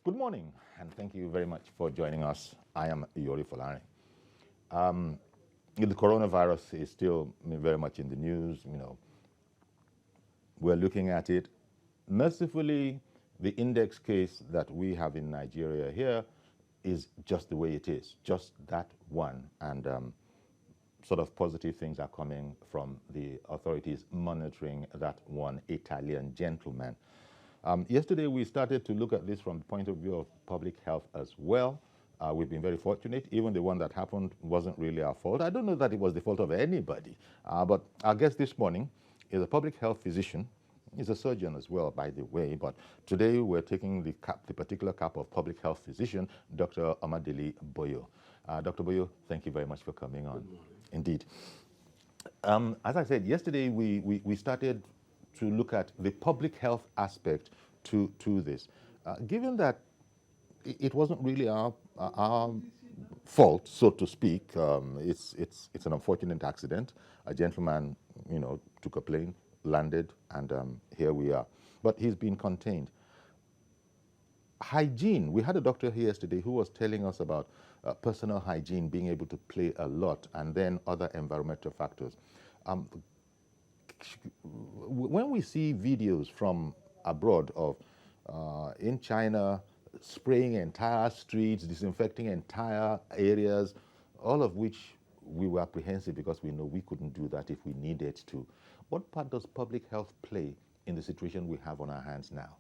Good morning, and thank you very much for joining us. I am Yori Folari. Um, the coronavirus is still very much in the news. We're looking at it. Mercifully, the index case that we have in Nigeria here is just the way it is, just that one. And sort of positive things are coming from the authorities monitoring that one Italian gentleman. Yesterday, we started to look at this from the point of view of public health as well. We've been very fortunate. Even the one that happened wasn't really our fault. I don't know that it was the fault of anybody. But our guest this morning is a public health physician. He's a surgeon as well, by the way. But today, we're taking the particular cap of public health physician, Dr. Amadeli Boyo. Dr. Boyo, thank you very much for coming on. Good morning. Indeed. As I said, yesterday we started to look at the public health aspect to this. Given that it wasn't really our fault, so to speak, it's an unfortunate accident. A gentleman, took a plane, landed, and here we are. But he's been contained. Hygiene. We had a doctor here yesterday who was telling us about personal hygiene being able to play a lot, and then other environmental factors. When we see videos from abroad of in China spraying entire streets, disinfecting entire areas, all of which we were apprehensive because we know we couldn't do that if we needed to. What part does public health play in the situation we have on our hands now?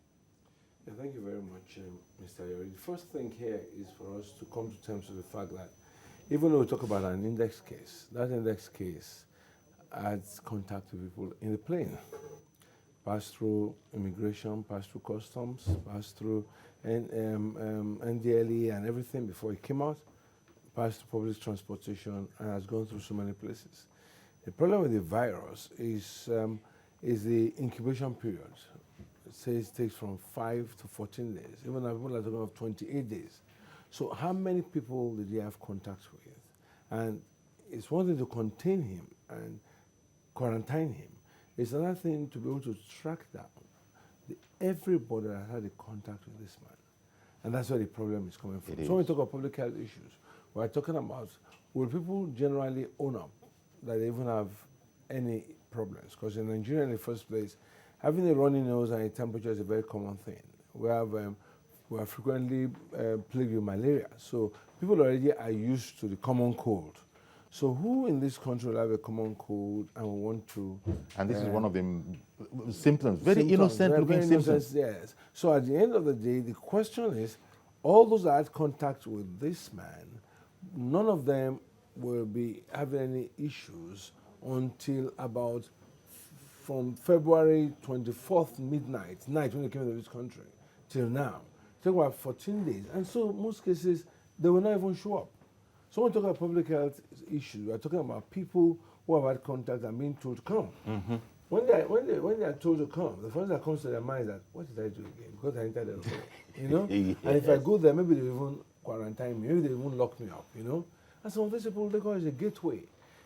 Yeah, thank you very much, Mr. Yori. The first thing here is for us to come to terms with the fact that even though we talk about an index case, that index case adds contact with people in the plane. Pass through immigration, pass through customs, pass through NDLE and everything before it came out, passed through public transportation, and has gone through so many places. The problem with the virus is the incubation period. It says it takes from 5 to 14 days. Even now people are talking of 28 days. So how many people did he have contact with? And it's one thing to contain him and quarantine him. It's another thing to be able to track down everybody that had a contact with this man. And that's where the problem is coming from. So when we talk about public health issues, we're talking about, will people generally own up that they even have any problems? Because in Nigeria, in the first place, having a runny nose and a temperature is a very common thing. We are frequently plagued with malaria. So people already are used to the common cold. So who in this country will have a common cold and will want to... And this is one of the symptoms, very innocent looking symptoms. Yes. So at the end of the day, the question is, all those that had contact with this man, none of them will be having any issues until about from February 24th night when they came into this country till now. Take about 14 days. And so most cases, they will not even show up. So when we talk about public health issues, we are talking about people who have had contact and being told to come. Mm-hmm. When they are told to come, the first thing that comes to their mind is that, what did I do again? Because I entered the hotel, Yes. And if I go there, maybe they even quarantine me, maybe they even lock me up, And some of these people, they call it a gateway.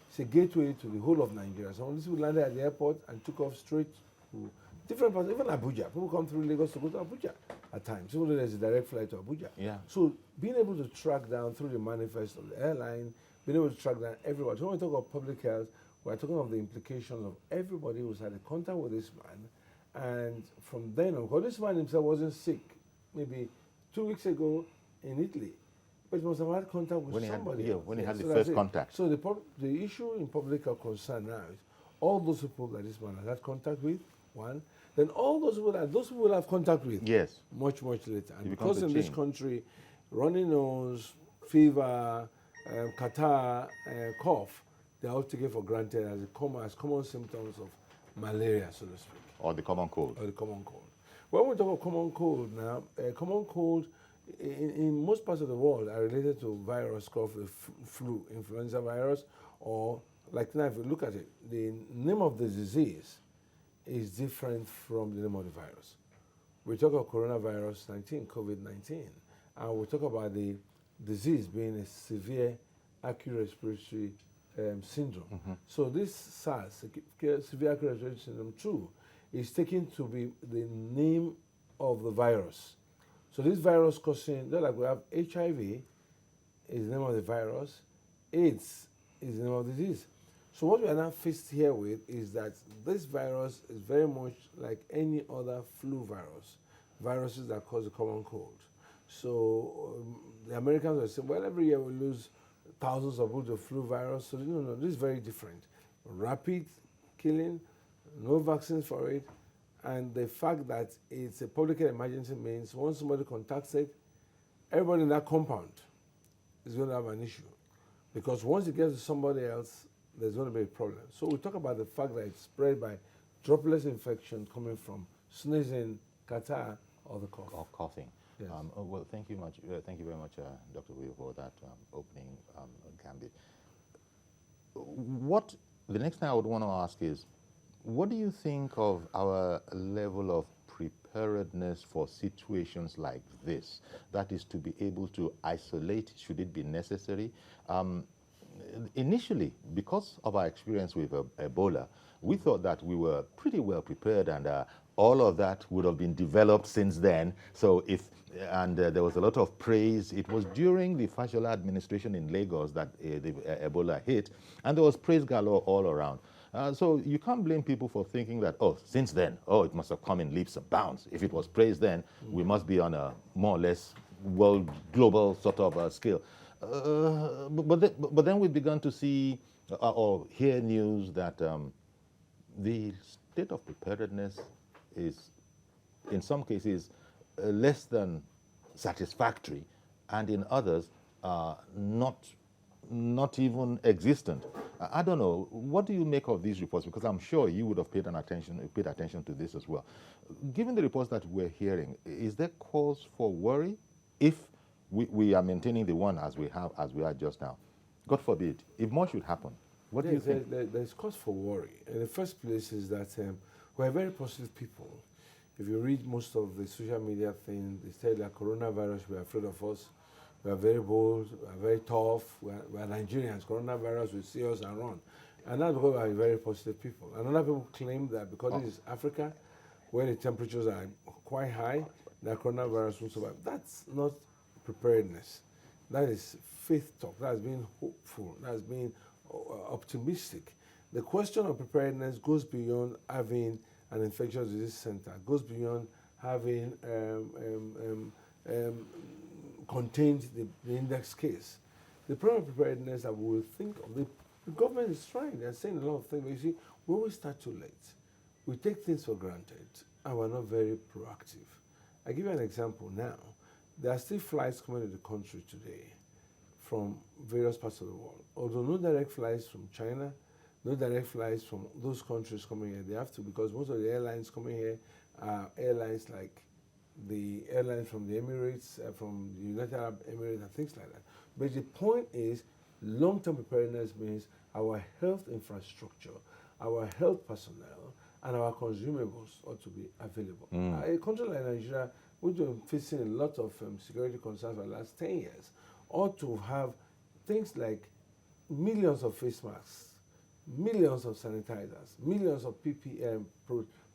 It's a gateway to the whole of Nigeria. Some of these people landed at the airport and took off straight to different parts, even Abuja. People come through Lagos to go to Abuja at times. Even though there's a direct flight to Abuja. Yeah. So being able to track down through the manifest of the airline, being able to track down everybody. So when we talk about public health, we're talking of the implications of everybody who's had a contact with this man. And from then on, because this man himself wasn't sick, maybe 2 weeks ago in Italy, but he must have had contact with somebody. When he had the first contact. So the issue in public health concern now is all those people that this man has had contact with, one, then all those people will have contact with. Yes. Much later. And because in this country, runny nose, fever, catarrh, cough, they are all taken for granted as common symptoms of malaria, so to speak. Or the common cold. When we talk about common cold now, common cold in most parts of the world are related to virus called the flu, influenza virus, or like now if you look at it, the name of the disease is different from the name of the virus. We talk about coronavirus 19, COVID-19, and we talk about the disease being a severe acute respiratory syndrome. Mm-hmm. So this SARS, severe acute respiratory syndrome 2, is taken to be the name of the virus. So this virus causing, just like we have HIV, is the name of the virus, AIDS is the name of the disease. So what we are now faced here with is that this virus is very much like any other flu virus, viruses that cause the common cold. So the Americans are saying, well, every year we lose thousands of people to flu virus. So no, this is very different. Rapid killing, no vaccines for it, and the fact that it's a public health emergency means once somebody contacts it, everybody in that compound is going to have an issue. Because once it gets to somebody else, there's going to be a problem. So we talk about the fact that it's spread by droplet infection coming from sneezing, catarrh, or the cough. Or coughing. Yes. Well, thank you much. Thank you very much, Dr. Will, for that opening gambit. What the next thing I would want to ask is, what do you think of our level of preparedness for situations like this? That is, to be able to isolate, should it be necessary. Initially, because of our experience with Ebola, we thought that we were pretty well prepared, and all of that would have been developed since then. So there was a lot of praise. It was during the Fashola administration in Lagos that the Ebola hit, and there was praise galore all around. So you can't blame people for thinking that, oh, since then, oh, it must have come in leaps and bounds. If it was praise then, we must be on a more or less world, global sort of scale. But then we began to see or hear news that the state of preparedness is, in some cases, less than satisfactory, and in others, not even existent. I don't know. What do you make of these reports? Because I'm sure you would have paid attention to this as well. Given the reports that we're hearing, is there cause for worry if we are maintaining the one as we are just now? God forbid, if more should happen, what do you think? There's cause for worry. In the first place is that we're very positive people. If you read most of the social media thing, they say that coronavirus, we're afraid of us. We are very bold, we are very tough, we are Nigerians. Coronavirus will see us and run. And that's because we are very positive people. And other people claim that because this is Africa, where the temperatures are quite high, that coronavirus will survive. That's not preparedness. That is faith talk. That's being hopeful. That's being optimistic. The question of preparedness goes beyond having an infectious disease center, goes beyond having contained the index case. The problem of preparedness that we will think of, the government is trying, they're saying a lot of things, but you see, we always start too late. We take things for granted, and we're not very proactive. I give you an example now. There are still flights coming to the country today from various parts of the world. Although no direct flights from China, no direct flights from those countries coming here. They have to, because most of the airlines coming here are airlines like the airlines from the Emirates, from the United Arab Emirates and things like that. But the point is, long-term preparedness means our health infrastructure, our health personnel, and our consumables ought to be available. A country like Nigeria, which has been facing a lot of security concerns for the last 10 years, ought to have things like millions of face masks, millions of sanitizers, millions of PPM,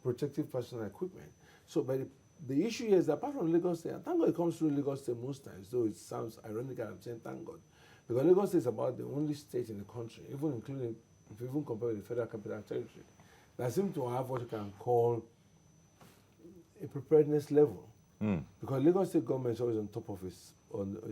protective personal equipment. So, but the issue here is that apart from Lagos State, and thank God it comes through Lagos State most times, though it sounds ironical, I'm saying thank God, because Lagos State is about the only state in the country, even including, if you even compare with the Federal Capital Territory, that seems to have what you can call a preparedness level. Because Lagos State government is always on top of is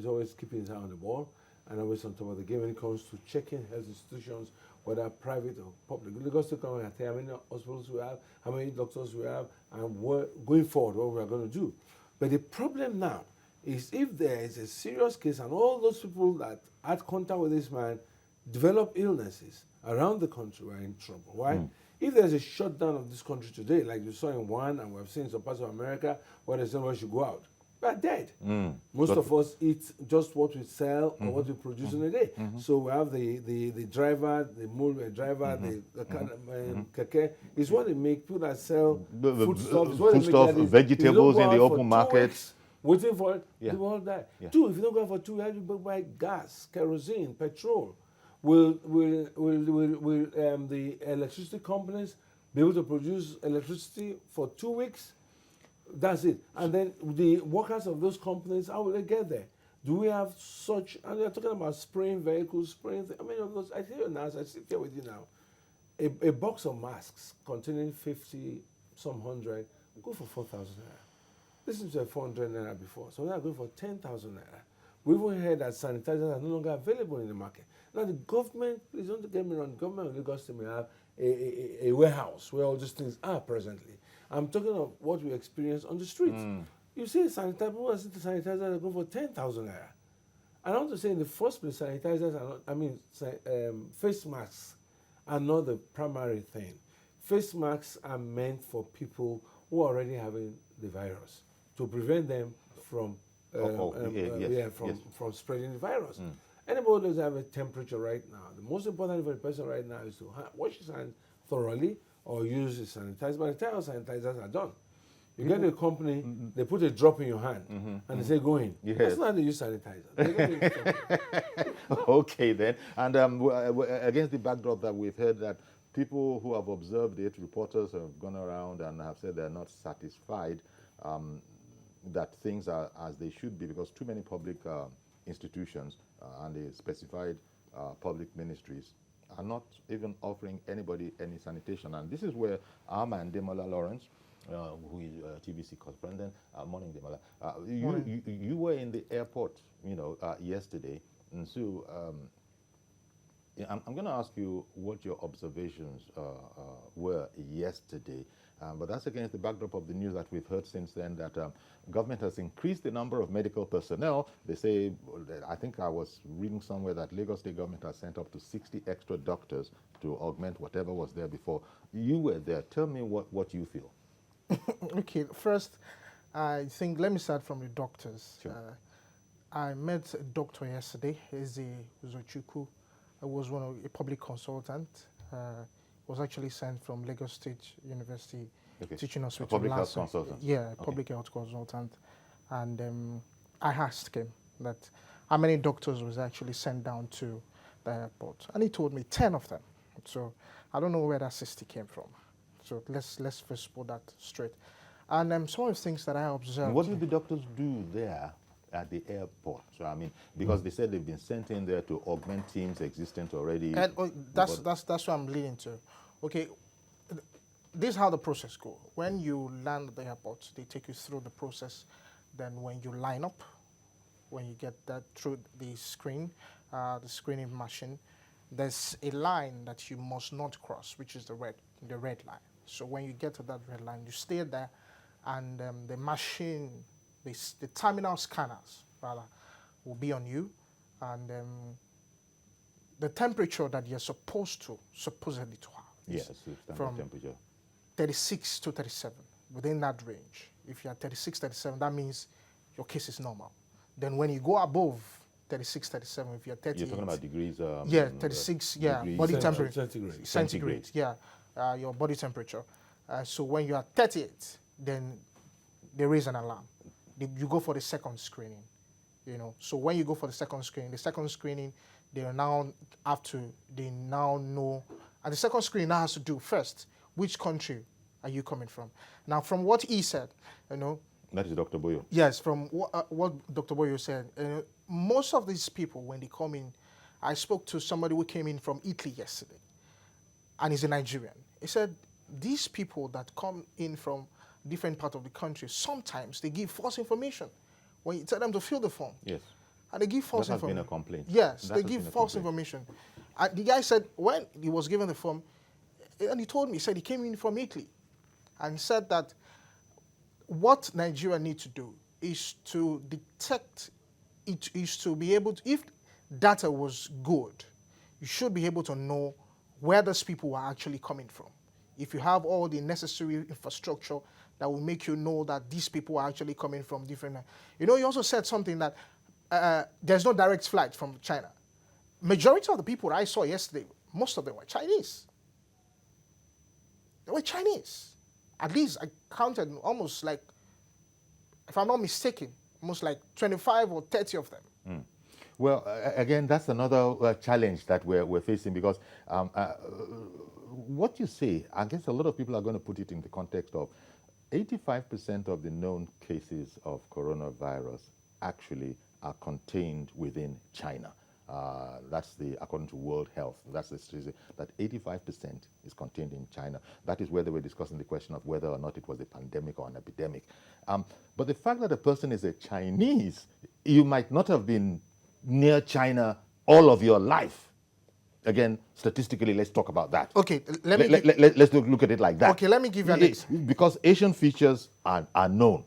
always keeping its eye on the ball, and always on top of the game when it comes to checking health institutions, whether private or public. Lagos State government can tell how many hospitals we have, how many doctors we have, and going forward, what we are going to do. But the problem now is if there is a serious case and all those people that had contact with this man develop illnesses around the country, we're in trouble. Why? If there's a shutdown of this country today, like you saw in one, and we've seen in some parts of America, where they say we should go out, we are dead. Most of us eat just what we sell or what we produce in a day. So we have the driver, the mule driver, the keke. It's what they make. People that sell foodstuff, vegetables in the open market. Waiting for it, they will all die. Two, if you don't go out for 2 years, you buy gas, kerosene, petrol. Will the electricity companies be able to produce electricity for 2 weeks? That's it. And then the workers of those companies, how will they get there? Do we have such, and you're talking about spraying vehicles, spraying, I mean, of those, I tell you now, as I sit here with you now, a box of masks containing 50, some 100, go for 4,000 naira. This is a 400 naira before, so now going for 10,000 naira. We even heard that sanitizers are no longer available in the market. Now the government, please don't get me wrong, the government of Lagos State may have a warehouse where all these things are presently. I'm talking of what we experience on the streets. You see sanitizers are going for 10,000 naira. And I want to say in the first place, sanitizers are not, I mean, face masks are not the primary thing. Face masks are meant for people who are already having the virus to prevent them from from spreading the virus. Anybody who doesn't have a temperature right now, the most important thing for the person right now is to wash his hands thoroughly or use the sanitizer. By the time sanitizers are done, you get a company, they put a drop in your hand and they say, go in. Yes. That's not how they use sanitizer. Okay, then. And against the backdrop that we've heard that people who have observed it, reporters have gone around and have said they're not satisfied that things are as they should be because too many public institutions and the specified public ministries are not even offering anybody any sanitation. And this is where our man, Demola Lawrence, who is TVC correspondent, morning Demola, you were in the airport, yesterday, and so I'm going to ask you what your observations were yesterday. But that's against the backdrop of the news that we've heard since then that government has increased the number of medical personnel. They say, I think I was reading somewhere that Lagos State government has sent up to 60 extra doctors to augment whatever was there before. You were there. Tell me what you feel. Okay, first, I think let me start from the doctors. Sure. I met a doctor yesterday, Eze Uzochukwu. I was a public consultant. Was actually sent from Lagos State University teaching hospital. A public health consultant. Yeah, public health consultant. And I asked him that how many doctors was actually sent down to the airport. And he told me 10 of them. So I don't know where that 60 came from. So let's first put that straight. And some of the things that I observed. What did the doctors do there at the airport? So I mean, because they said they've been sent in there to augment teams existent already. And that's what I'm leading to. Okay, this is how the process goes. When you land at the airport, they take you through the process. Then when you line up, when you get that through the screen, the screening machine, there's a line that you must not cross, which is the red line. So when you get to that red line, you stay there, and the machine, the terminal scanners, rather, will be on you, and the temperature that you're supposedly to have is from temperature. 36 to 37, within that range. If you're 36, 37, that means your case is normal. Then when you go above 36, 37, if you're 38. You're talking about degrees? 36, degrees body temperature. Centigrade. Yeah, your body temperature. So when you are 38, then there is an alarm. You go for the second screening, So when you go for the second screening, they now know, and the second screening now has to do first, which country are you coming from? Now, from what he said, That is Dr. Boyo. Yes, from what Dr. Boyo said, most of these people, when they come in, I spoke to somebody who came in from Italy yesterday, and he's a Nigerian. He said, these people that come in from different parts of the country, sometimes they give false information when you tell them to fill the form. Yes. And they give false information. That has been a complaint. Yes, they give false information. And the guy said when he was given the form, and he told me, he said he came in from Italy and said that what Nigeria needs to do is to detect, it is to be able to, if data was good, you should be able to know where those people are actually coming from. If you have all the necessary infrastructure that will make you know that these people are actually coming from different... he also said something that there's no direct flight from China. Majority of the people I saw yesterday, most of them were Chinese. They were Chinese. At least I counted almost like, if I'm not mistaken, almost like 25 or 30 of them. Mm. Well, again, that's another challenge that we're facing because what you say, I guess a lot of people are going to put it in the context of 85% of the known cases of coronavirus actually are contained within China. That's according to World Health, that's the statistic, that 85% is contained in China. That is where they were discussing the question of whether or not it was a pandemic or an epidemic. But the fact that a person is a Chinese, you might not have been near China all of your life. Again, statistically, let's talk about that. Okay, let's look at it like that. Okay, let me give you an example. Because Asian features are known.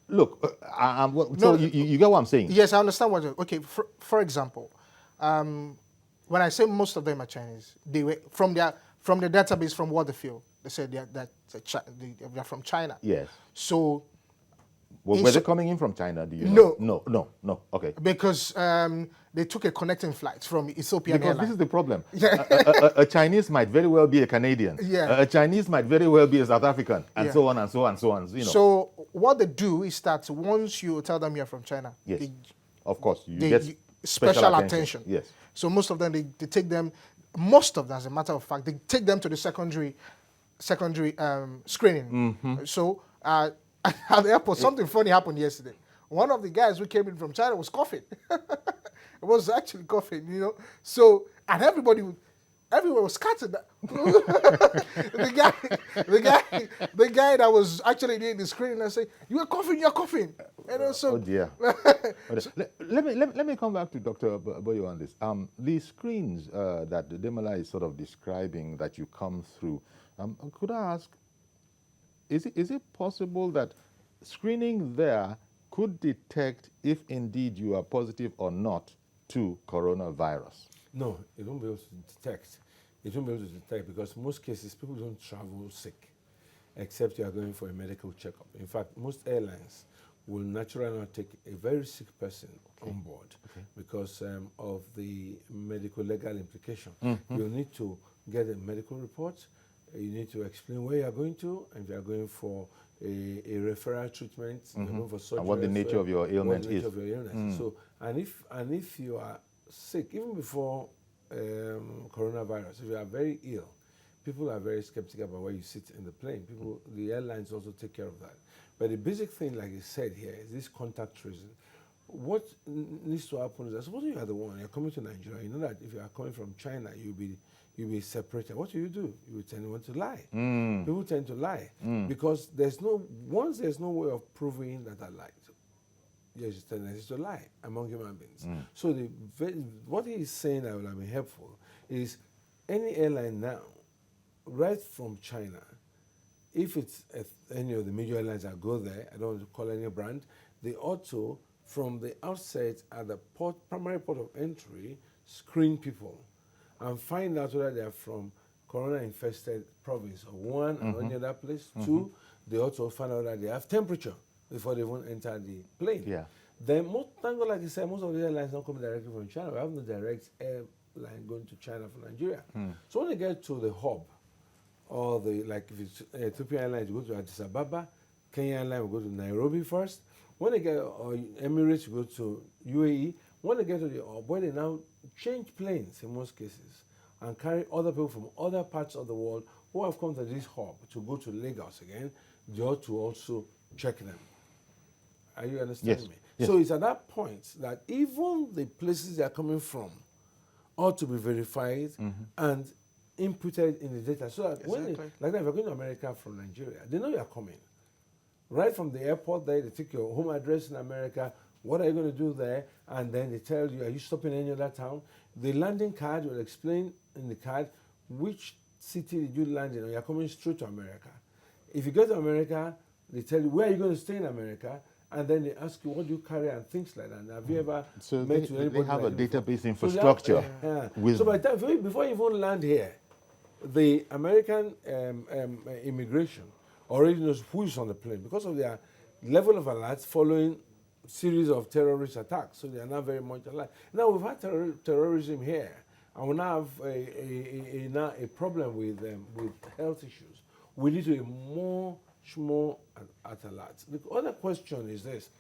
Look, so No, you get what I'm saying? Yes, I understand what. Okay, for example, when I say most of them are Chinese, they were from the database from what they feel. They said they're from China. Yes. So. Were they coming in from China? Do you know? No. Okay. Because they took a connecting flight from Ethiopian Because Airlines. this is the problem. A Chinese might very well be a Canadian. Yeah. A Chinese might very well be a South African, and so on and so on and so on. You know. So what they do is that once you tell them you're from China, yes, of course, you get special attention. Yes. So most of them, they take them. Most of them, as a matter of fact, they take them to the secondary screening. Mm-hmm. So. At the airport, something funny happened yesterday. One of the guys who came in from China was coughing. It was actually coughing, you know. So, and everyone was scattered. the guy that was actually doing the screening, I say, you're coughing. And so, oh dear. Let me come back to Dr. Boyo on this. The screens that Demola is sort of describing that you come through, could I ask, is it possible that screening there could detect if indeed you are positive or not to coronavirus? No, it won't be able to detect. It won't be able to detect because most cases people don't travel sick except you are going for a medical checkup. In fact, most airlines will naturally not take a very sick person on board because of the medical legal implication. Mm-hmm. You'll need to get a medical report. You need to explain where you are going to, and if you are going for a referral treatment, you're going for surgery, and what the nature of your ailment is. So, and if you are sick, even before coronavirus, if you are very ill, people are very skeptical about where you sit in the plane. The airlines also take care of that. But the basic thing, like I said here, is this contact tracing. What needs to happen is that suppose you are the one, you're coming to Nigeria, you know that if you are coming from China, you'll be separated. What do? You tend to lie. People tend to lie because once there's no way of proving that I lied. There's a tendency to lie among human beings. So what he's saying that will have been helpful is any airline now, right from China, if it's any of the major airlines that go there, I don't want to call any brand, they ought to, from the outset at the primary port of entry, screen people and find out whether they are from corona-infested province, or one, and any other place. Two, they also find out that they have temperature before they even enter the plane. Yeah. Then, thank God, like I said, most of the airlines don't come directly from China. We have no direct airline going to China from Nigeria. So when they get to the hub, or if it's Ethiopian Airlines, you go to Addis Ababa. Kenya Airlines will go to Nairobi first. When they get, or Emirates, you go to UAE. When they get to the hub, when they now change planes in most cases and carry other people from other parts of the world who have come to this hub to go to Lagos again, they ought to also check them. Are you understanding me? Yes. So it's at that point that even the places they are coming from ought to be verified and inputted in the data. So that when if you're going to America from Nigeria, they know you are coming. Right from the airport there, they take your home address in America, what are you going to do there? And then they tell you, are you stopping in any other town? The landing card will explain in the card which city did you land in, or you're coming straight to America. If you go to America, they tell you, where are you going to stay in America? And then they ask you, what do you carry and things like that. And have you ever met with anybody? They have like a database before? infrastructure. So by the time, before you even land here, the American immigration already knows who is on the plane because of their level of alert following series of terrorist attacks. So they are not very much alert. Now we've had terrorism here, and we now have a problem with health issues. We need to be much more at alert. The other question is this: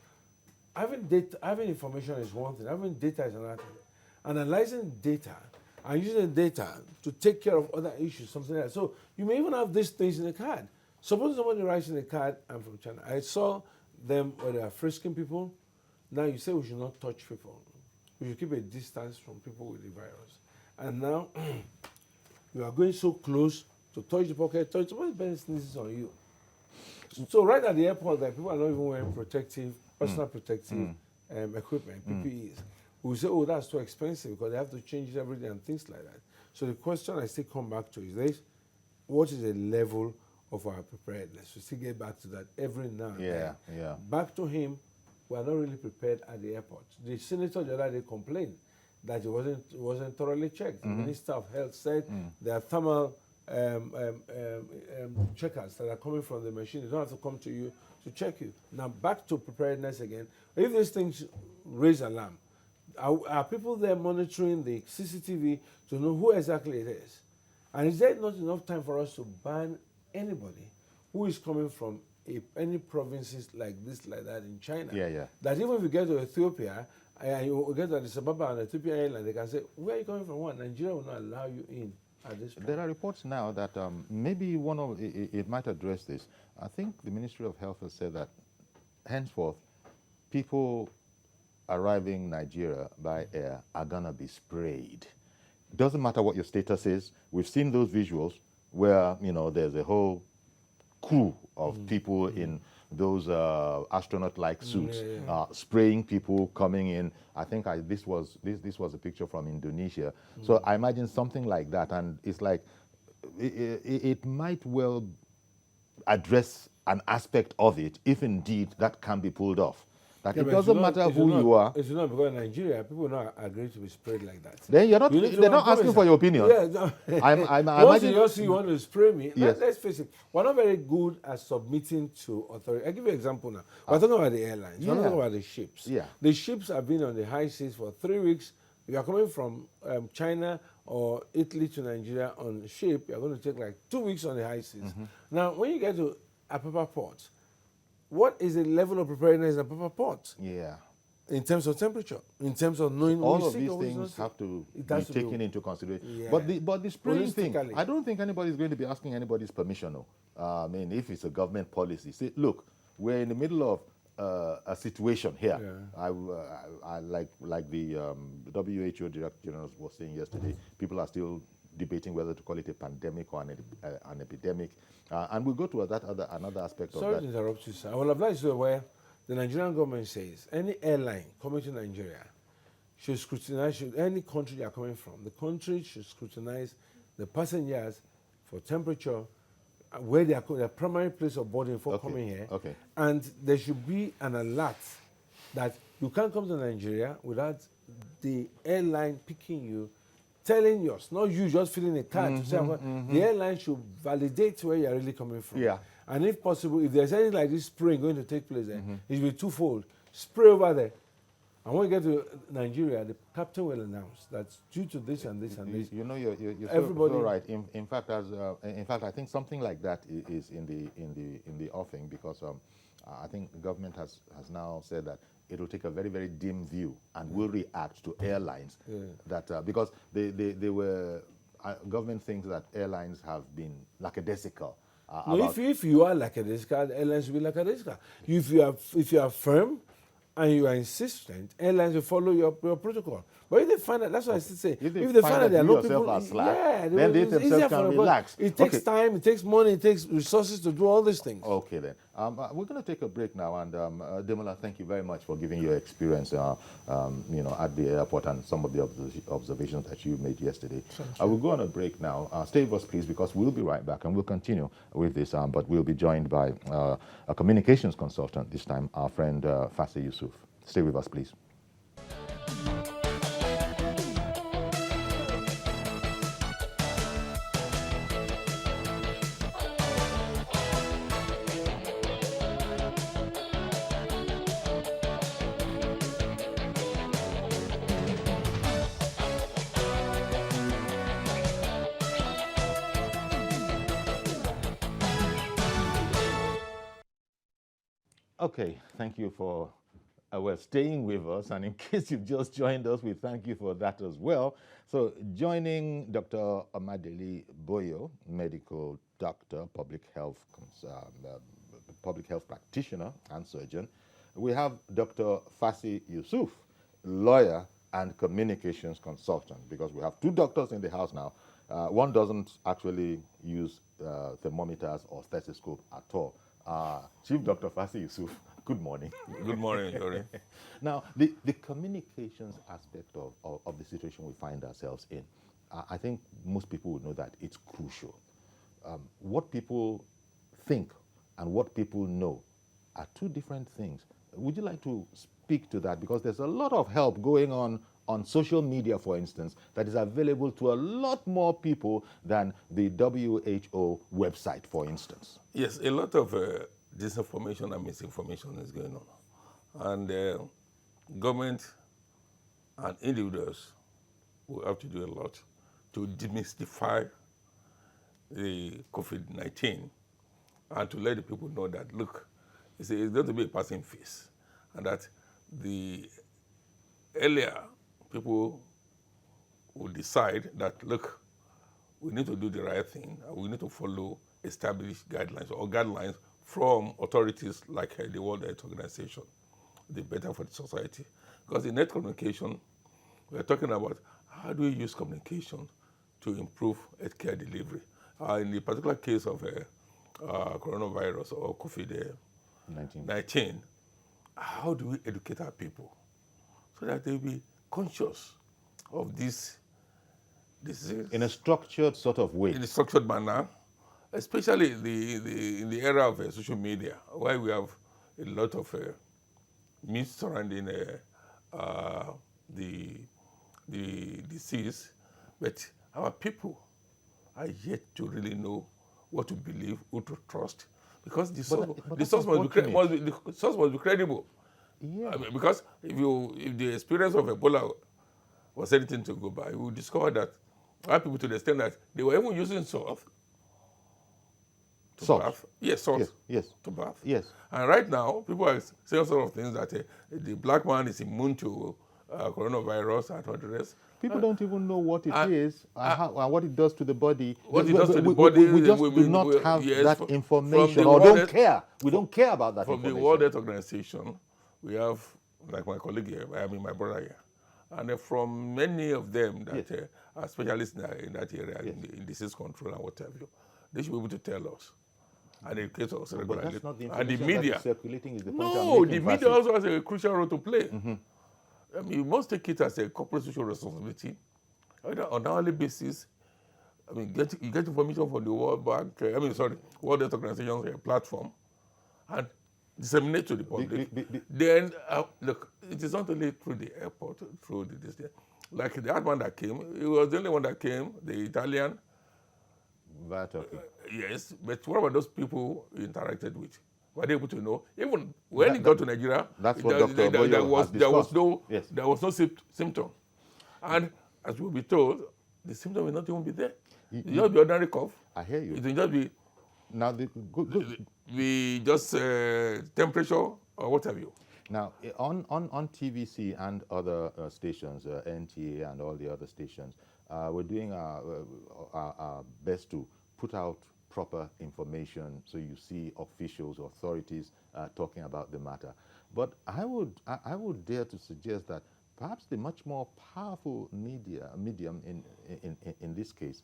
having information is one thing. Having data is another thing. Analyzing data and using the data to take care of other issues, something like that. So you may even have these things in the card. Suppose somebody writes in a card, I'm from China. I saw them where they are frisking people. Now you say we should not touch people. We should keep a distance from people with the virus. And now you are going so close to touch the pocket, touch somebody better sneezes on you. So right at the airport, that people are not even wearing personal protective equipment, PPEs. We say, oh, that's too expensive because they have to change it every day and things like that. So the question I still come back to is this: what is the level of our preparedness? We still get back to that every now and then. Yeah. Back to him, we are not really prepared at the airport. The senator the other day complained that it wasn't thoroughly checked. The Minister of Health said there are thermal checkers that are coming from the machine. They don't have to come to you to check you. Now back to preparedness again. If these things raise alarm, are people there monitoring the CCTV to know who exactly it is? And is there not enough time for us to ban anybody who is coming from any provinces like this, like that in China? Yeah. That even if you get to Ethiopia, and you get to Addis Ababa and Ethiopian airline, they can say, where are you coming from? What? Nigeria will not allow you in at this point. There are reports now that maybe it might address this. I think the Ministry of Health has said that henceforth, people arriving in Nigeria by air are gonna be sprayed. Doesn't matter what your status is. We've seen those visuals where there's a whole crew of people in those astronaut-like suits spraying people coming in. I think this was a picture from Indonesia. So I imagine something like that, and it's like it might well address an aspect of it if indeed that can be pulled off. That it doesn't matter who you are. It's not because in Nigeria, people will not agree to be sprayed like that. Then you're not. They're not asking for your opinion. Yeah, no. Once you want to spray me, yes. Let's face it, we're not very good at submitting to authority. I'll give you an example now. We're talking about the airlines. We're talking about the ships. Yeah. The ships have been on the high seas for 3 weeks. If you're coming from China or Italy to Nigeria on a ship, you're going to take like 2 weeks on the high seas. Now, when you get to Apapa Port, what is the level of preparedness in Apapa Port? Yeah. In terms of temperature, in terms of knowing all of these things have to be taken into consideration. Yeah. But the spraying thing, I don't think anybody's going to be asking anybody's permission. I mean, if it's a government policy, say, look, we're in the middle of a situation here. Yeah. I like the WHO Director General was saying yesterday, people are still debating whether to call it a pandemic or an epidemic. And we'll go to another aspect of that. Sorry to interrupt you, sir. I will apply to where the Nigerian government says any airline coming to Nigeria should scrutinize, any country they are coming from, the country should scrutinize the passengers for temperature, where they are their primary place of boarding for coming here. Okay. And there should be an alert that you can't come to Nigeria without the airline picking you, telling you, not you just filling a card to say, the airline should validate where you're really coming from. Yeah. And if possible, if there's anything like this spraying going to take place there, it will be twofold. Spray over there. And when you get to Nigeria, the captain will announce that due to this and this and this. You're so right. In fact, I think something like that is in the offing, because I think the government has now said that it will take a very, very dim view and will react to airlines that because they were government thinks that airlines have been lackadaisical. No, if you are lackadaisical, airlines will be lackadaisical. If you are firm and you are insistent, airlines will follow your protocol. But if they find that, that's what I still say. If they find that there are no people, then they themselves can relax. It takes time, it takes money, it takes resources to do all these things. Okay, then. We're going to take a break now, and Demola, thank you very much for giving your experience, at the airport and some of the observations that you made yesterday. I will go on a break now. Stay with us, please, because we'll be right back, and we'll continue with this. But we'll be joined by a communications consultant this time, our friend Fassi Yusuf. Stay with us, please. Okay, thank you for were staying with us, and in case you've just joined us, we thank you for that as well. So joining Dr. Amadeli Boyo, medical doctor, public health practitioner and surgeon, we have Dr. Fasi Yusuf, lawyer and communications consultant, because we have two doctors in the house now. One doesn't actually use thermometers or stethoscope at all. Chief Dr. Fasi Yusuf, good morning. Good morning, Yori. Now, the communications aspect of the situation we find ourselves in, I think most people would know that it's crucial. What people think and what people know are two different things. Would you like to speak to that? Because there's a lot of help going on social media, for instance, that is available to a lot more people than the WHO website, for instance. Yes, a lot of disinformation and misinformation is going on. And government and individuals will have to do a lot to demystify the COVID-19 and to let the people know that, look, it's going to be a passing phase, and that the earlier people will decide that, look, we need to do the right thing, and we need to follow established guidelines or guidelines from authorities like the World Health Organization, the better for the society. Because in net communication, we're talking about how do we use communication to improve healthcare delivery. In the particular case of coronavirus or COVID-19, how do we educate our people so that they'll be conscious of this disease? In a structured sort of way. In a structured manner, especially in the era of social media, where we have a lot of myths surrounding the disease, but our people are yet to really know what to believe, who to trust, because the source must be credible. Yeah. I mean, because if the experience of Ebola was anything to go by, we will discover that our people, to the extent that they were even using salt to bath. Yes, salt. Yes. To bath. Yes. And right now, people are saying sort of things that the black man is immune to coronavirus and all the rest. People don't even know what it is and what it does to the body. What it does to the body. We just do not have that information, or don't care. We don't care about that information. From the World Health Organization, we have, like my colleague here, my brother here, and from many of them that are specialists in that area, in disease control and what have you, they should be able to tell us and educate us regularly. But that's not the and the information media that is circulating is the point No, I'm making, the media Fasi. also has a crucial role to play. I mean, you must take it as a corporate social responsibility. On an hourly basis, I mean, you get information from the World Health Organization's platform, and disseminate to the public. Then, look, it is not only through the airport, through this thing. Like the one that came, it was the only one that came, the Italian. Via Turkey. Yes, but what about those people you interacted with? Were they able to know? Even when he got to Nigeria, that's what Dr. Boyo has discussed. There was no symptom. And as we'll be told, the symptom will not even be there. It will just be ordinary cough. I hear you. It will just be now just temperature or what have you. Now, on TVC and other stations, NTA and all the other stations, we're doing our best to put out proper information so you see officials, authorities talking about the matter. But I would dare to suggest that perhaps the much more powerful medium in this case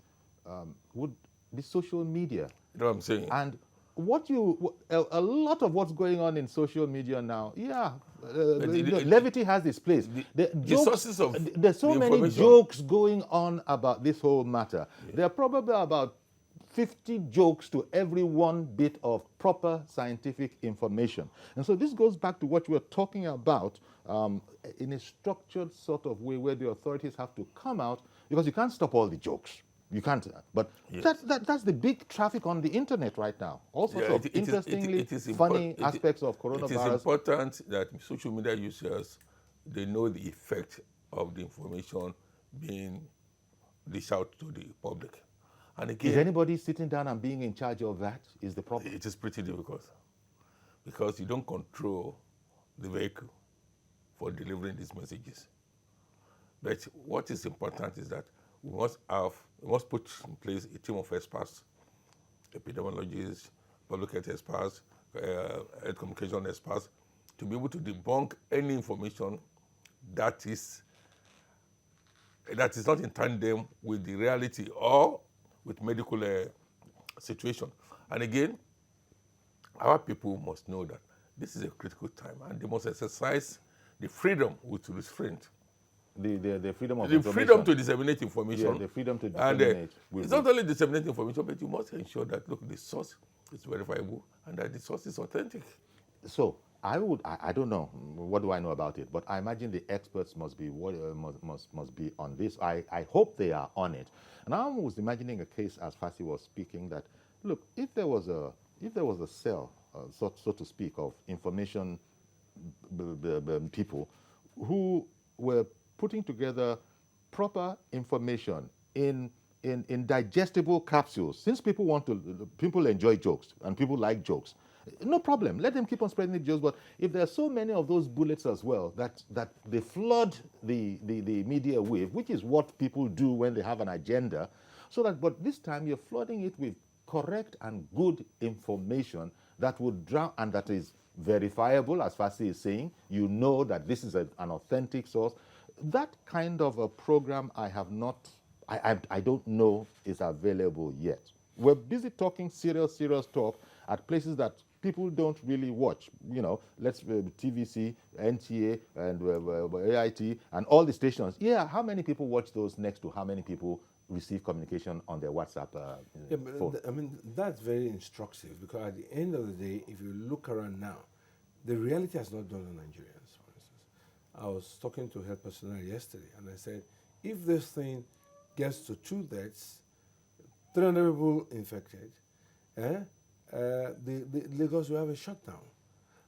would be social media. You know what I'm saying? And a lot of what's going on in social media now, levity has its place. There's so many jokes going on about this whole matter. There are probably about 50 jokes to every one bit of proper scientific information. And so this goes back to what we were talking about in a structured sort of way where the authorities have to come out, because you can't stop all the jokes. You can't. But that's the big traffic on the internet right now. All sorts of interestingly funny aspects of coronavirus. It is important that social media users, they know the effect of the information being dished out to the public. And again, is anybody sitting down and being in charge of that is the problem? It is pretty difficult because you don't control the vehicle. for delivering these messages. But what is important is that we must put in place a team of experts, epidemiologists, public health experts, health communication experts, to be able to debunk any information that is not in tandem with the reality or with medical situation. And again, our people must know that this is a critical time, and they must exercise the freedom with restraint. The freedom of The information. freedom to disseminate information. Yeah, the freedom to And disseminate. it's not only disseminate information, but you must ensure that, look, the source is verifiable and that the source is authentic. So I don't know, what do I know about it? But I imagine the experts must be must be on this. I hope they are on it. And I was imagining a case, as Fasi was speaking, that look, if there was a cell, so to speak, of information people who were putting together proper information in digestible capsules. Since people enjoy jokes and people like jokes, no problem. Let them keep on spreading the jokes. But if there are so many of those bullets as well that they flood the media with, which is what people do when they have an agenda, but this time you're flooding it with correct and good information that would drown and that is verifiable, as Fasi is saying. You know that this is an authentic source. That kind of a program I don't know is available yet. We're busy talking serious talk at places that people don't really watch. You know, let's TVC, NTA, and AIT, and all the stations. Yeah, how many people watch those next to how many people receive communication on their WhatsApp phone? I mean, that's very instructive, because at the end of the day, if you look around now, the reality has not dawned on Nigerians, for instance. I was talking to health personnel yesterday, and I said, if this thing gets to 2 deaths, 300 people infected, the Lagos will have a shutdown.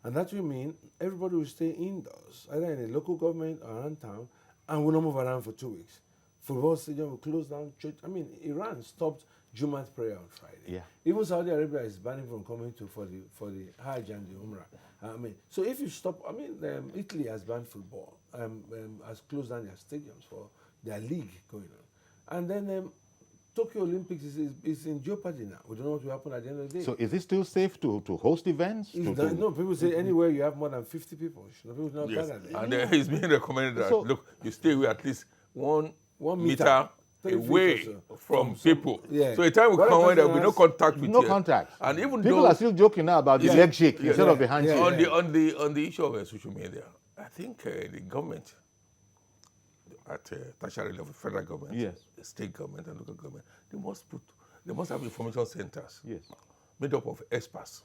And that will mean everybody will stay indoors, either in a local government or around town, and will not move around for 2 weeks. Football stadium will close down. Church. I mean, Iran stopped Jumat prayer on Friday. Yeah. Even Saudi Arabia is banning from coming for the Hajj and the Umrah. I mean, so if you stop, I mean, Italy has banned football, has closed down their stadiums for their league going on, and then Tokyo Olympics is in jeopardy now. We don't know what will happen at the end of the day. So is it still safe to host events? No, people say anywhere you have more than 50 people, people not Yes, gather there. and it's being recommended that, look, you stay away at least one meter 30 feet away or so from people. Yeah. So a time will come when there will be no contact with No you. contact. And even people though are still joking now about the leg shake instead of the handshake. on the issue of social media, I think the government at tertiary level, federal government, the state government and local government, they must have information centers made up of experts,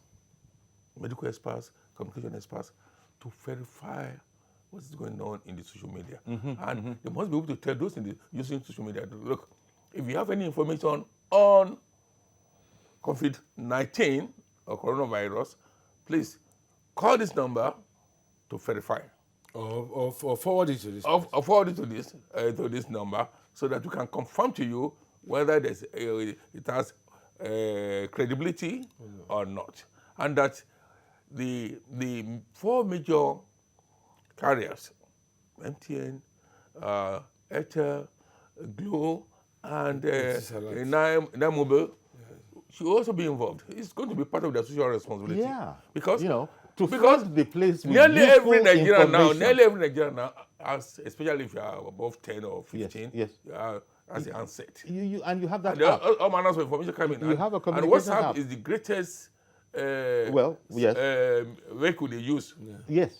medical experts, communication experts, to verify what's going on in the social media. And they must be able to tell those using social media, look, if you have any information on COVID-19 or coronavirus, please call this number to verify. Or forward it to this. Or forward it to this number, so that we can confirm to you whether it has credibility or not. And that the 4 major carriers, MTN, Airtel, Glo, and Nine Mobile, should also be involved. It's going to be part of their social responsibility. Yeah, because because the place with nearly every Nigerian now has, especially if you are above 10 or 15, as the handset. And you have that and app. All manners of information coming. You have a communication and WhatsApp app. is the greatest vehicle they use. Yes.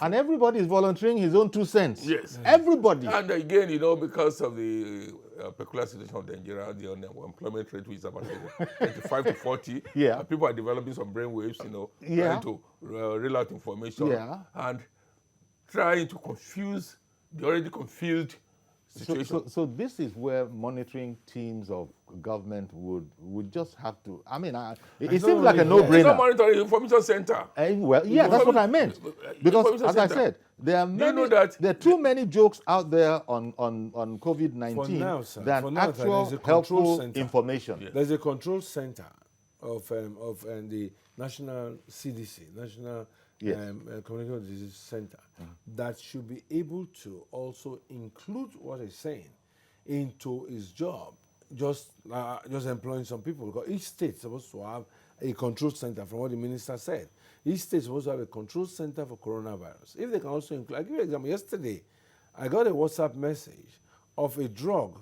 And everybody is volunteering his own 2 cents. Yes. Everybody. And again, because of the peculiar situation of Nigeria, the unemployment rate, which is about 25 to 40, people are developing some brainwaves, trying to reel out information and trying to confuse the already confused situation. So this is where monitoring teams of government would just have to. I mean, it seems like a no-brainer. It's not monitoring information center. That's what I meant. Because as I said, there are there are too many jokes out there on COVID-19 than actual helpful information. Yes. There's a control center of the National CDC, National Yes. Communicable Disease Center that should be able to also include what he's saying into his job, just employing some people, because each state is supposed to have a control center. From what the minister said, each state is supposed to have a control center for coronavirus. If they can also include, I'll give you an example. Yesterday, I got a WhatsApp message of a drug,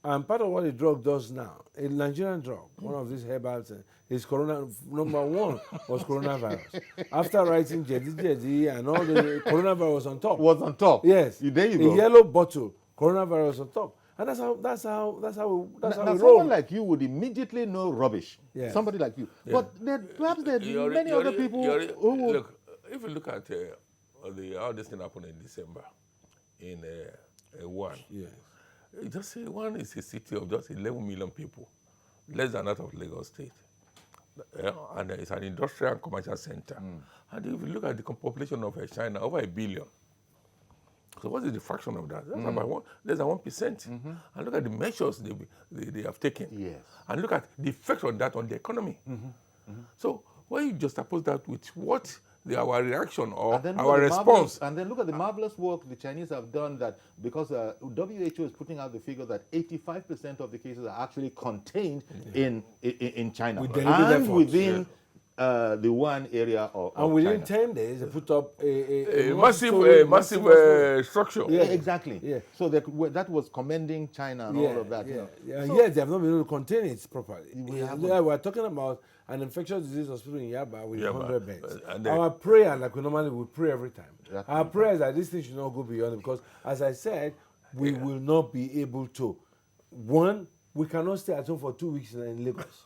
and part of what the drug does now, a Nigerian drug, one of these herbals, is number one was coronavirus. After writing Jedi and all the coronavirus was on top. Was on top. Yes. There you a go. Yellow bottle, coronavirus on top. And that's how Now, we someone roll. like you would immediately know rubbish. Yes. Somebody like you. But perhaps there are many other people who would... Look, if you look at how this thing happened in December, in one. Yes. Just say one is a city of just 11 million people, less than that of Lagos State. And it's an industrial and commercial center. And if you look at the population of China, over 1 billion. So what is the fraction of that? That's about less than 1%. And look at the measures they have taken. Yes. And look at the effect on that on the economy. So when you just oppose that with what our reaction or our response. And then look at the marvelous work the Chinese have done, that because WHO is putting out the figure that 85% of the cases are actually contained in China. With deliberate And efforts. within the one area of And within China. 10 days, they put up A multi-story, massive structure. Yeah. Exactly. Yeah. So that was commending China and all of that. you know. And yet they have not been able to contain it properly. We haven't. We're talking about an infectious disease hospital in Yaba with 100 beds. and Our prayer, like we normally would pray every time, That's our prayer is that this thing should not go beyond it, because, as I said, we will not be able to. One, we cannot stay at home for 2 weeks in Lagos.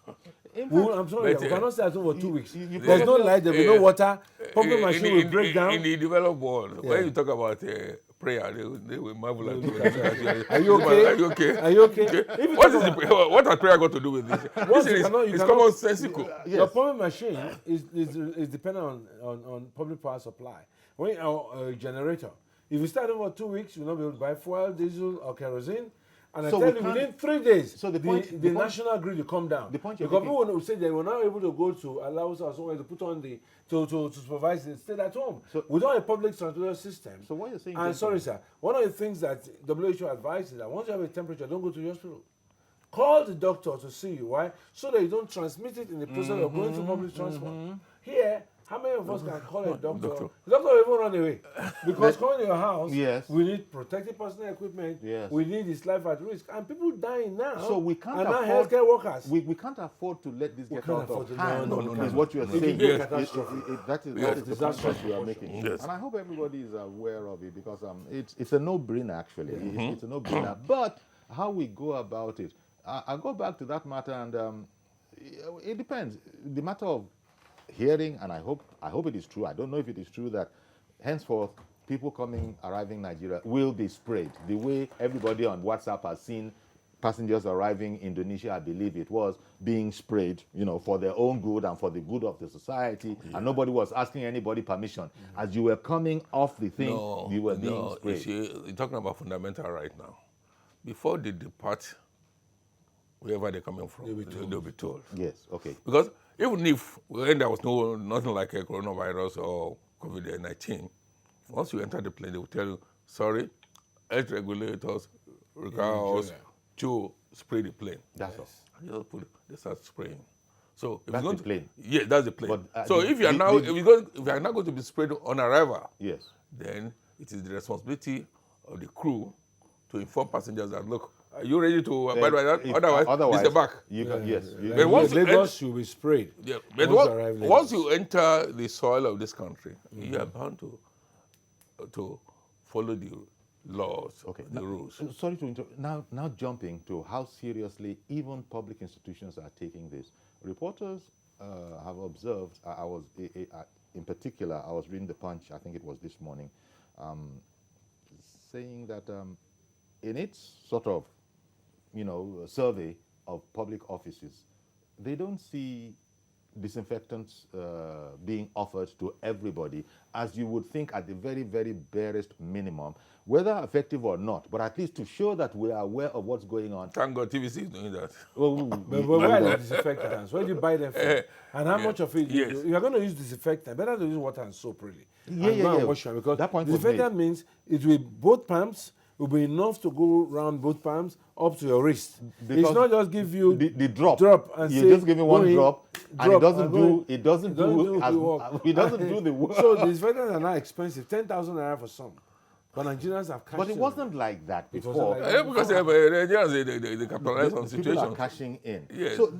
I'm sorry, we cannot stay at home for 2 weeks. There's no light, there'll be no water, pumping machine will break down. In the developed world, when you talk about prayer, they will marvel at you. Are you okay? Are you okay? Are you okay? What has prayer got to do with this? Once This you is cannot- you it's cannot- commonsensical. Your pumping machine is dependent on public power supply. When a generator, if you start over 2 weeks, you'll not be able to buy fuel, diesel, or kerosene. And So I we tell you, can't- within 3 days, So the national grid will come down. The point you're because making- people will say they were not able to go to allow us or somewhere to put on to supervise it, stay at home. So- Without a public transport system. So what you're saying, And gentlemen- sorry, sir, one of the things that WHO advises is that once you have a temperature, don't go to the hospital. Call the doctor to see you. Why? So that you don't transmit it in the process of going to public transport. Here, how many of us can call a doctor? The doctor will even run away. Because coming to your house, Yes. we need protective personal equipment. Yes. We need his life at risk. And people dying now. So we can't and now afford healthcare workers. We can't afford to let this get can't out afford of to- hand. no, no, Is no. what you are It will saying. be a catastrophe. That is Yes, the point disastrous that you are making. Yes. And I hope everybody is aware of it, because it's a no-brainer actually. It's a no-brainer. But how we go about it, I go back to that matter, and it depends. The matter of hearing, and I hope it is true. I don't know if it is true that henceforth people arriving in Nigeria will be sprayed the way everybody on WhatsApp has seen passengers arriving in Indonesia, I believe it was, being sprayed, for their own good and for the good of the society, and nobody was asking anybody permission. As you were coming off the thing, you were being sprayed. You're talking about fundamental right now. Before they depart, wherever they're coming from, they'll be told. Yes, okay. Because even if when there was nothing like a coronavirus or COVID-19, once you enter the plane, they will tell you, sorry, health regulators require us to spray the plane. That's all. And they start spraying. So if That's you're the plane. Yeah, that's the plane. But, so if you are now, if you are not going to be sprayed on arrival, Yes. then it is the responsibility of the crew to inform passengers that, look, are you ready to abide by that? Otherwise, it's the back. You can, yes. But once you Lagos should be sprayed. Yeah, but Once you arrive once Lagos. you enter the soil of this country, you are bound to follow the laws, the rules. Sorry to interrupt. Now jumping to how seriously even public institutions are taking this. Reporters have observed, in particular, I was reading the Punch, I think it was this morning, saying that in its sort of, survey of public offices, they don't see disinfectants being offered to everybody, as you would think at the very, very barest minimum, whether effective or not, but at least to show that we are aware of what's going on. Thank God TVC is doing that. Well, But where are the disinfectants? Where do you buy them from? And how yeah. much of it? Yes. You are going to use disinfectant. Better to use water and soap, really. Yeah, and yeah, go and yeah. wash them, because That point was disinfectant means it will both palms. Will be enough to go around both palms up to your wrist. Because it's not just give you the drop. And you say, just give me one go in, drop, and it doesn't do it doesn't do the work. So the disinfectants are now expensive, 10,000 naira for some. But Nigerians have cashed But it in. wasn't like that It wasn't before. like that. Because Nigerians, they capitalize on People are situation. cashing in. Yes. So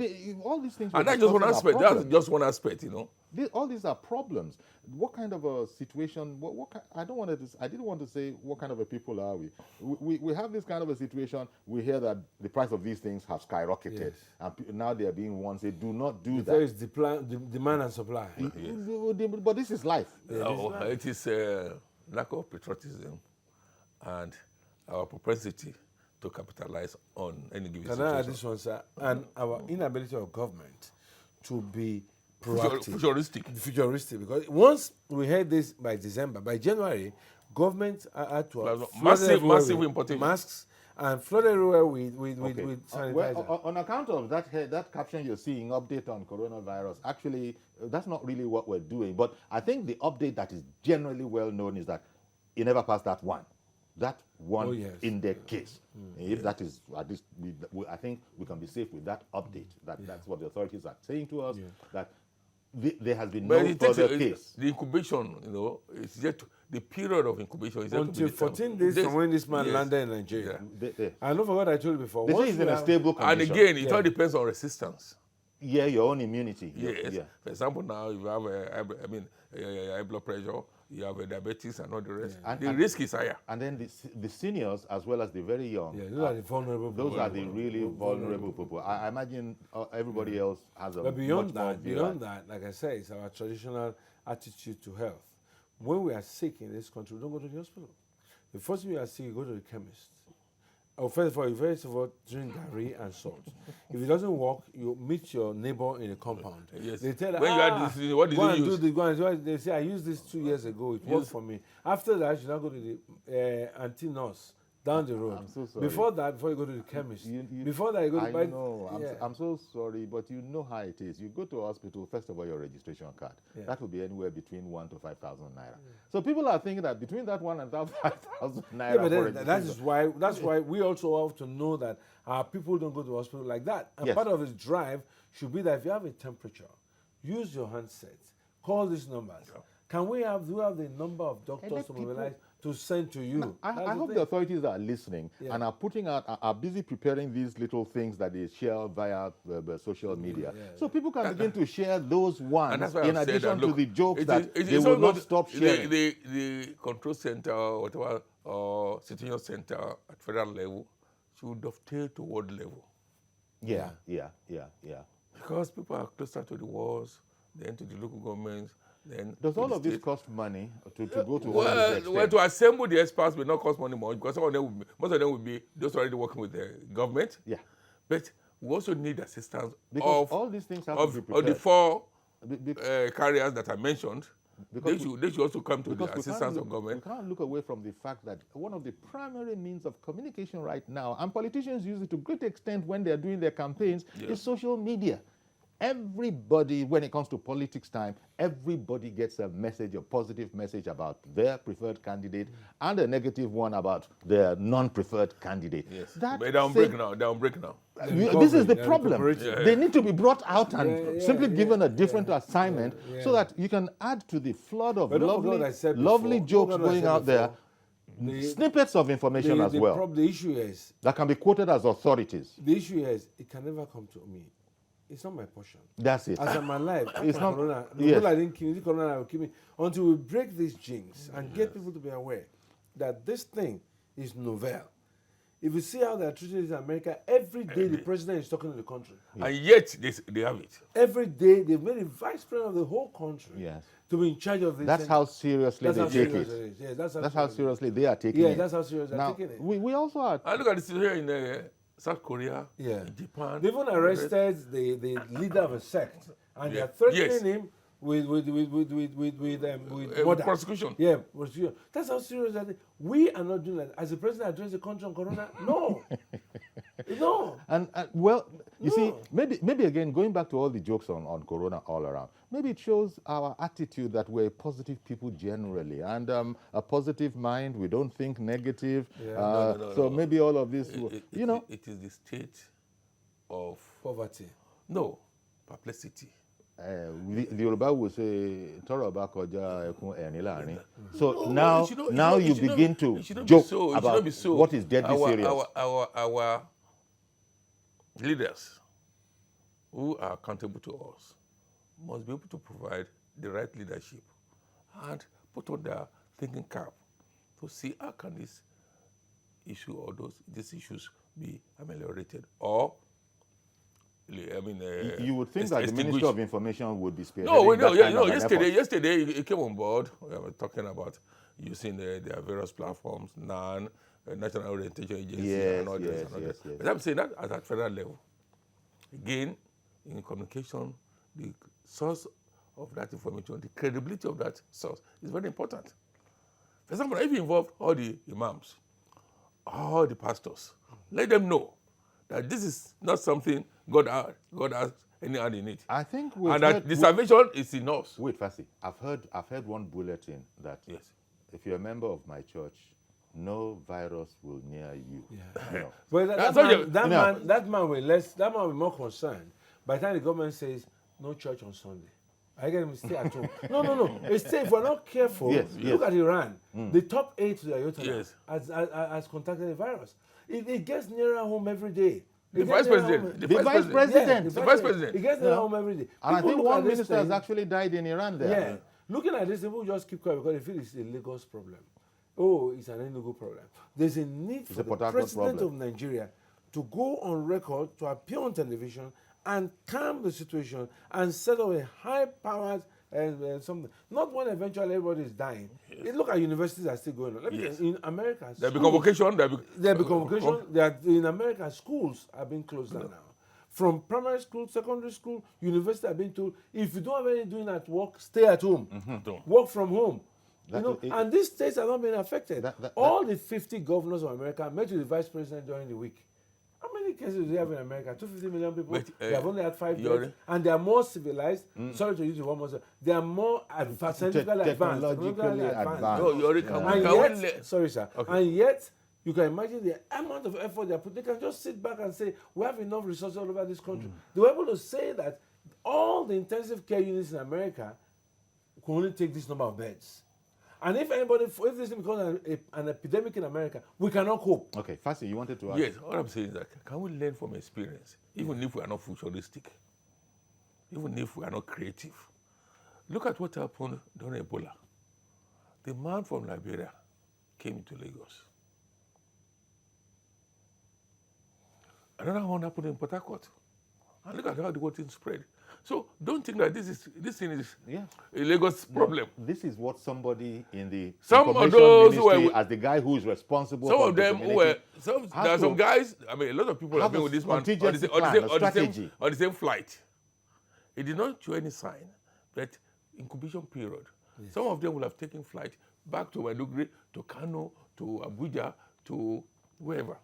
all these things. And that's just one aspect. That's just one aspect, you know. All these are problems. What kind of a situation? I didn't want to say what kind of a people are we. We have this kind of a situation. We hear that the price of these things have skyrocketed, Yes. and now they are being warned. Say, do not do There that. is demand and supply. But this is life. No, it is lack of patriotism and our propensity to capitalize on any given Can situation. I add this one, sir? And our inability of government to be proactive. Futuristic. Because once we had this by December, by January, government had to Massive importation. masks and flood everywhere with sanitizer. Well, on account of that caption you're seeing, update on coronavirus, actually, that's not really what we're doing. But I think the update that is generally well known is that it never passed that one. That one index case. If that is, at least, I think we can be safe with that update. That's what the authorities are saying to us, that there has been no further case. The incubation, you know, it's yet the period of incubation is yet until to be 14 days from when this man landed in Nigeria. I know for what I told you before. They say he's in a stable condition. And again, it all depends on resistance. Yeah, your own immunity. Yes. Yeah. For example, now you have high blood pressure, you have diabetes and all the rest. The risk is higher. And then the seniors as well as the very young. Yeah, those are the vulnerable people. Those are the really vulnerable people. I imagine everybody else has a But beyond much that, like I say, it's our traditional attitude to health. When we are sick in this country, we don't go to the hospital. The first thing we are sick, you go to the chemist. First of all, drink garri and salt. If it doesn't work, you meet your neighbor in a compound. Yes. They tell when you had this, what did you use? They say, I used this 2 years ago. It worked for me. After that, you now go to the auntie-nurse down the road. I'm so sorry. Before you go to the chemist. Before that, you go to I know. I'm so sorry, but you know how it is. You go to a hospital, first of all, your registration card. Yeah. That will be anywhere between 1,000 to 5,000 naira. So people are thinking that between that 1,000 and 5,000 naira. Yeah, but that's why we also have to know that our people don't go to the hospital like that. And part of this drive should be that if you have a temperature, use your handset, call these numbers. Yeah. Do we have the number of doctors to mobilize to send to you? Now, I hope the authorities are listening and are busy preparing these little things that they share via social media. So people can begin to share those ones in addition to the jokes that they will not stop sharing. The control center or whatever, or situation center at federal level should dovetail to world level. Yeah. Because people are closer to the walls, then to the local governments. Then does all of this cost money to go to all this extent? Well, to assemble the experts will not cost money much because most of them will be those already working with the government. Yeah. But we also need assistance because all these things have to be prepared. Of the four carriers that I mentioned. They should also come to the assistance of government. We can't look away from the fact that one of the primary means of communication right now, and politicians use it to great extent when they're doing their campaigns, is social media. Everybody, when it comes to politics time, everybody gets a message, a positive message about their preferred candidate and a negative one about their non-preferred candidate. Yes. But they're on break now. This is the problem. They need to be brought out and simply given a different assignment so that you can add to the flood of lovely jokes going out there, snippets of information as well. The issue is that can be quoted as authorities. The issue is it can never come to me. It's not my portion. That's it. As I'm alive, it's not. Corona. I didn't kill me. Corona will kill me. Until we break these jinx and get people to be aware that this thing is novel. If you see how they are treating this in America, every day the president is talking to the country. And yet they have it. Every day they've made a vice president of the whole country to be in charge of this. That's how seriously they take it. Yes, that's how seriously they are taking it. Yeah, that's how serious they're taking it. We also are. I look at this here in South Korea, Japan. They even arrested the leader of a sect and Yeah. they're threatening Yes. him with murder. Prosecution. Yeah, prosecution. That's how serious that is. We are not doing that. As the president addressed the country on corona, no. No. And well, you see, No. maybe again, going back to all the jokes on Corona all around, maybe it shows our attitude that we're positive people generally, and a positive mind. We don't think negative. Yeah. So maybe all of this, you know, It is the state of Poverty. perplexity. the Yoruba will say, "Tọrọ bá kọjá ẹkún ẹ̀rín láàrin." So No, now, it should not- now it you should not- begin to it should not be joke so. It should about not be so. what is deadly serious. Our leaders who are accountable to us must be able to provide the right leadership and put on their thinking cap to see how can this issue or these issues be ameliorated, or I mean, You would think that the Ministry extinguished. of Information would be spearheading No, that kind of an yesterday effort. he came on board. We were talking about using their various platforms, NAN, National Orientation Agency, Yes, and all this. yes, And all yes, that. yes. But I'm saying that at that federal level. Again, in communication, the source of that information, the credibility of that source is very important. For example, if you involve all the imams, all the pastors, let them know that this is not something God has any hand in it. I think we've And that heard- the salvation is in us. Wait, Fasi, I've heard one bulletin that Yes. if you're a member of my church, no virus will near you. You know. But That's all you- that man will be more concerned by the time the government says no church on Sunday. I get him to stay at home. No. It's safe. If we're not careful, Yes, look yes. at Iran. The top 8 to the IOTA Yes. has contacted the virus. It gets nearer home every day. The It vice gets nearer president. home- The vice president. Yeah, The vice president. It gets nearer home every day. And I People think look one at this minister has thing- actually died in Iran there. Yeah. Looking at this, people just keep quiet because they feel it's a Lagos problem. Oh, it's an Enugu problem. There's a need for a the Port Harcourt president problem. of Nigeria to go on record, to appear on television and calm the situation and set up a high-powered something. Not when eventually everybody is dying. Look at universities are still going on. Let me Yes. tell you, in America, There'll be schools- convocation. There'll be convocation. In America, schools are being closed down now. From primary school, secondary school, university are being told, if you don't have anything doing at work, stay at home. Don't. Work from home. That- And these states are not being affected. That- All the 50 governors of America met with the vice president during the week. How many cases do they have in America? 250 million people. But, they have only had 5 you're- deaths. And they are more civilized. Sorry to use the one more. They are more scientifically advanced. Technologically advanced. No, you already can. And Can we yet, let- sorry, sir. Okay. And yet, you can imagine the amount of effort they are putting. They can just sit back and say, we have enough resources all over this country. They were able to say that all the intensive care units in America can only take this number of beds. And if this becomes an epidemic in America, we cannot cope. Okay, Fasi, you wanted to ask? Yes, all I'm saying is that can we learn from experience, even if we are not futuristic, even if we are not creative? Look at what happened during Ebola. The man from Liberia came to Lagos. Another one happened in Port Harcourt. And look at how the whole thing spread. So don't think that this thing is Yeah. a Lagos problem. This is what somebody in the Some of information those who ministry, were- as the guy who is responsible Some for of them who were, there are some guys, I mean, a lot of people have have been a with this man on contingency plan, a strategy. on the same flight. He did not show any sign that incubation period. Yes. Some of them will have taken flight back to Maiduguri, to Kano, to Abuja, to wherever.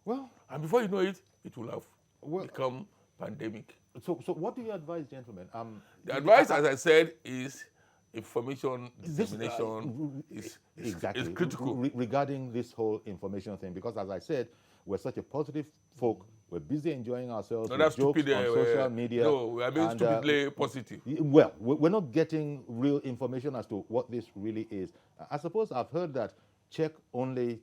Well, And before you know it, it will have Well- become pandemic. so what do you advise, gentlemen? The advice, as I said, is information This, dissemination is exactly critical. Regarding this whole information thing, because as I said, we're such a positive folk. We're busy enjoying ourselves No, with that's jokes stupid. on social media. No, we are being and, stupidly positive. Well, we're not getting real information as to what this really is. I suppose I've heard that check only,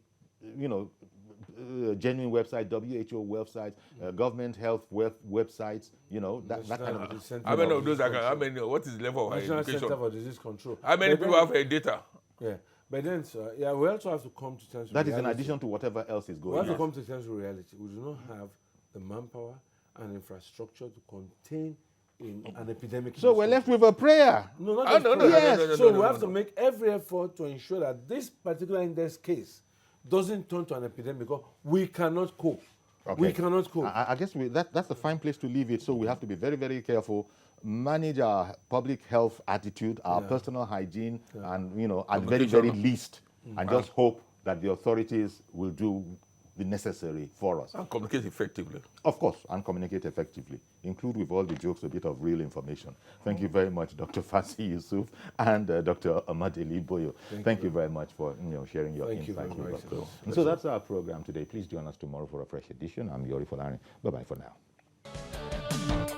genuine website, WHO websites, government health websites, that kind of. How many of those? What is the level of our National education? Center for Disease Control. How many But people then- have data? Yeah, but then, sir, we also have to come to terms with That is in reality. addition to whatever else is We going have to on. come to terms with reality. We do not have the manpower and infrastructure to contain an epidemic. in So this we're country. left with a prayer. No, not Ah, just no, no, prayer. no, no, no, no, So no, we have no, to no. make every effort to ensure that this particular index case doesn't turn to an epidemic because we cannot cope. Okay. We cannot cope. I guess that's a fine place to leave it. So we have to be very, very careful manage our public health attitude, our Yeah. personal hygiene, and at very, Communication. very least, and just hope that the authorities will do the necessary for us. And communicate effectively. Of course, and communicate effectively. Include with all the jokes a bit of real information. Thank you very much, Dr. Fasi Yusuf and Dr. Amadeli Boyo. Thank you very much for sharing your Thank you insights very with much. us. And so that's our program today. Please join us tomorrow for a fresh edition. I'm Yori Folani. Bye-bye for now.